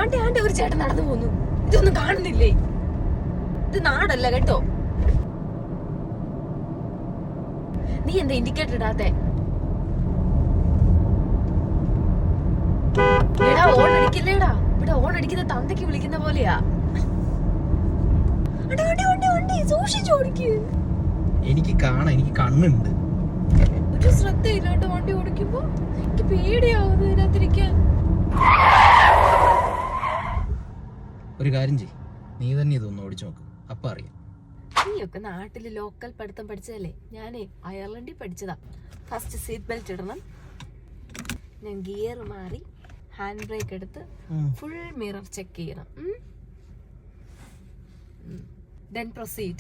ആണ്ടെ ഒരു ചേട്ടൻ നടന്നു പോന്നു. ഇതൊന്നും കാണുന്നില്ലേ? ഇത് നാടല്ല കേട്ടോ. നീ എന്താ ഇൻഡിക്കേറ്റർ ഇടാത്തെ? എടാ ഓൺ അടിക്കില്ലേടാ. ഇവിടെ ഓൺ അടിക്കുന്ന തന്തയ്ക്ക് വിളിക്കുന്ന പോലെയാ. സൂക്ഷിച്ചു ഓടിക്ക്. എനിക്ക് കാണാം, എനിക്ക് കണ്ണുണ്ട്. ഒരു ശ്രദ്ധയില്ലാണ്ട് വണ്ടി ഓടിക്കുമ്പോ എനിക്ക് പേടിയാവുന്നു ഇതിനകത്തിരിക്കാൻ. ഒരു കാര്യം ചെയ്യ്, നീ തന്നെ ഇതൊന്ന് ഓടിച്ചു നോക്ക്, അപ്പൊ അറിയാം. നീയൊക്കെ നാട്ടില് ലോക്കൽ പഠിത്തം പഠിച്ചതല്ലേ? ഞാനേ അയർലൻഡിൽ പഠിച്ചതാ. ഫസ്റ്റ് സീറ്റ് ബെൽറ്റ് ഇടണം, ഞാൻ ഗിയർ മാറി ഹാൻഡ് ബ്രേക്ക് എടുത്ത് ഫുൾ മിറർ ചെക്ക് ചെയ്യണം. Then proceed.